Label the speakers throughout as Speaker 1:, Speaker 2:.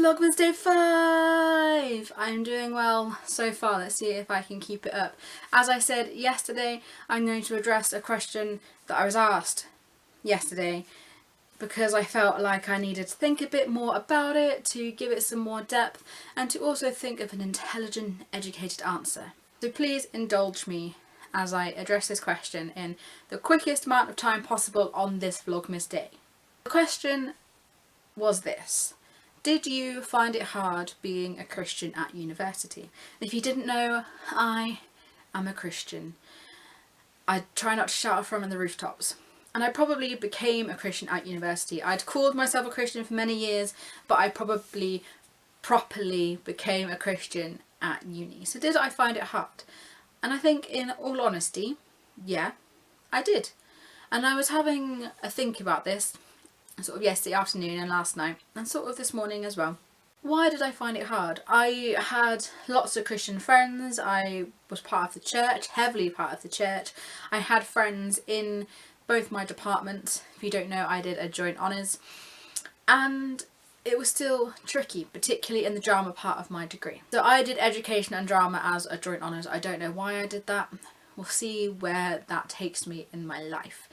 Speaker 1: Vlogmas day 5! I'm doing well so far. Let's see if I can keep it up. As I said yesterday, I'm going to address a question that I was asked yesterday because I felt like I needed to think a bit more about it, to give it some more depth, and to also think of an intelligent, educated answer. So please indulge me as I address this question in the quickest amount of time possible on this Vlogmas day. The question was this: did you find it hard being a Christian at university? If you didn't know, I am a Christian. I try not to shout from the rooftops. And I probably became a Christian at university. I'd called myself a Christian for many years, but I probably properly became a Christian at uni. So did I find it hard? And I think, in all honesty, yeah, I did. And I was having a think about this sort of yesterday afternoon and last night, and sort of this morning as well. Why did I find it hard? I had lots of Christian friends. I was part of the church, heavily part of the church. I had friends in both my departments. If you don't know, I did a joint honours, and it was still tricky, particularly in the drama part of my degree. So I did education and drama as a joint honours. I don't know why I did that. We'll see where that takes me in my life.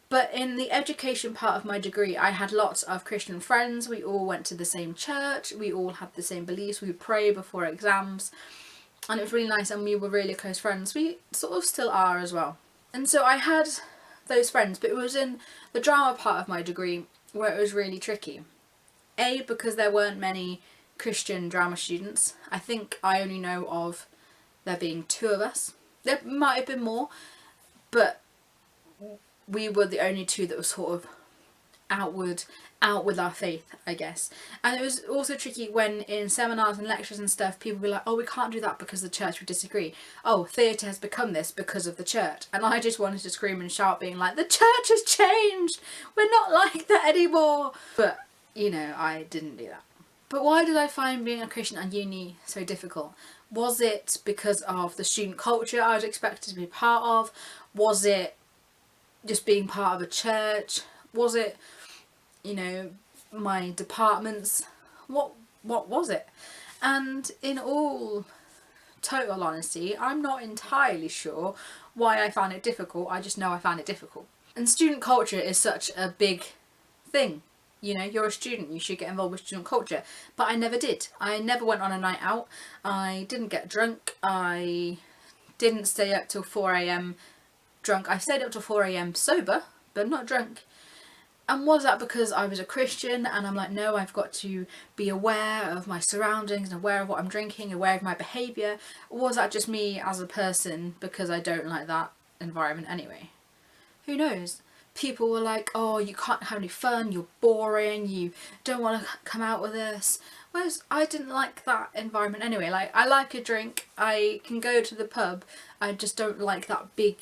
Speaker 1: But in the education part of my degree, I had lots of Christian friends. We all went to the same church. We all had the same beliefs. We would pray before exams. And it was really nice, and we were really close friends. We sort of still are as well. And so I had those friends, but it was in the drama part of my degree where it was really tricky. A, because there weren't many Christian drama students. I think I only know of there being 2 of us. There might have been more, but we were the only 2 that were sort of out with our faith, I guess. And it was also tricky when in seminars and lectures and stuff, people would be like, oh, we can't do that because the church would disagree. Oh, theatre has become this because of the church. And I just wanted to scream and shout, being like, the church has changed! We're not like that anymore! But, you know, I didn't do that. But why did I find being a Christian at uni so difficult? Was it because of the student culture I was expected to be part of? Was it just being part of a church? Was it, you know, my departments? What was it? And in all total honesty, I'm not entirely sure why I found it difficult. I just know I found it difficult. And student culture is such a big thing. You know, you're a student, you should get involved with student culture. But I never did. I never went on a night out. I didn't get drunk. I didn't stay up till 4 a.m. drunk. I stayed up till 4 a.m. sober, but not drunk. And was that because I was a Christian and I'm like, no, I've got to be aware of my surroundings and aware of what I'm drinking, aware of my behaviour? Or was that just me as a person because I don't like that environment anyway? Who knows? People were like, oh, you can't have any fun, you're boring, you don't want to come out with us. Whereas I didn't like that environment anyway. Like, I like a drink, I can go to the pub, I just don't like that big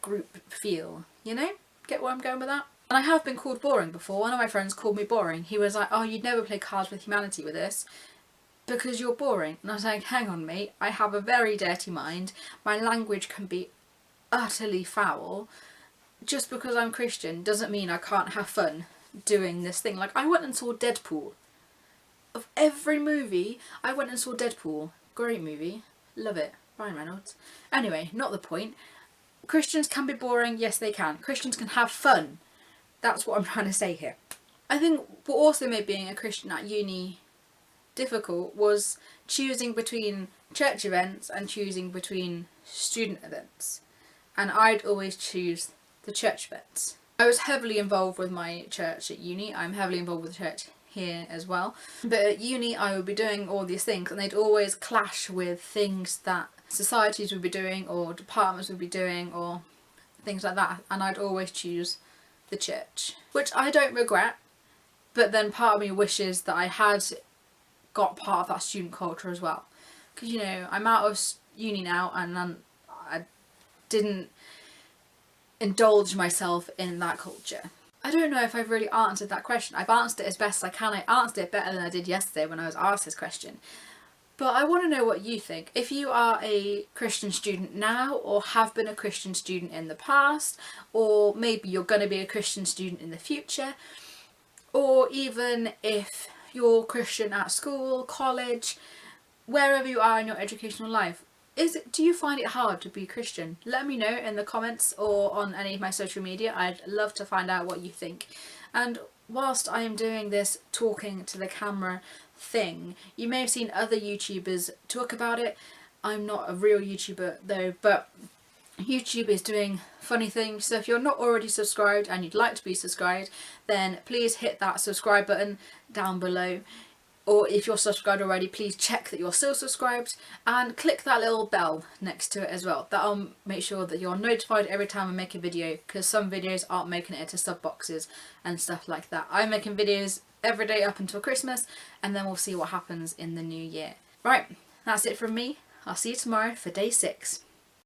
Speaker 1: group feel, you know? Get where I'm going with that? And I have been called boring before. One of my friends called me boring. He was like, oh, you'd never play Cards with Humanity with us because you're boring. And I was like, hang on mate, I have a very dirty mind. My language can be utterly foul. Just because I'm Christian doesn't mean I can't have fun doing this thing. Like, I went and saw Deadpool. Of every movie, I went and saw Deadpool. Great movie. Love it. Ryan Reynolds. Anyway, not the point. Christians can be boring. Yes, they can. Christians can have fun. That's what I'm trying to say here. I think what also made being a Christian at uni difficult was choosing between church events and choosing between student events. And I'd always choose the church events. I was heavily involved with my church at uni. I'm heavily involved with the church here as well. But at uni I would be doing all these things and they'd always clash with things that societies would be doing or departments would be doing or things like that. And I'd always choose the church. Which I don't regret, but then part of me wishes that I had got part of that student culture as well. Because, you know, I'm out of uni now and I didn't indulge myself in that culture. I don't know if I've really answered that question. I've answered it as best I can. I answered it better than I did yesterday when I was asked this question. But I want to know what you think. If you are a Christian student now, or have been a Christian student in the past, or maybe you're going to be a Christian student in the future, or even if you're Christian at school, college, wherever you are in your educational life. Do you find it hard to be Christian? Let me know in the comments or on any of my social media. I'd love to find out what you think. And whilst I am doing this talking to the camera thing, you may have seen other YouTubers talk about it. I'm not a real YouTuber though, but YouTube is doing funny things. So if you're not already subscribed and you'd like to be subscribed, then please hit that subscribe button down below. Or if you're subscribed already, please check that you're still subscribed and click that little bell next to it as well. That'll make sure that you're notified every time I make a video, because some videos aren't making it into sub boxes and stuff like that. I'm making videos every day up until Christmas, and then we'll see what happens in the new year. Right, that's it from me. I'll see you tomorrow for day 6.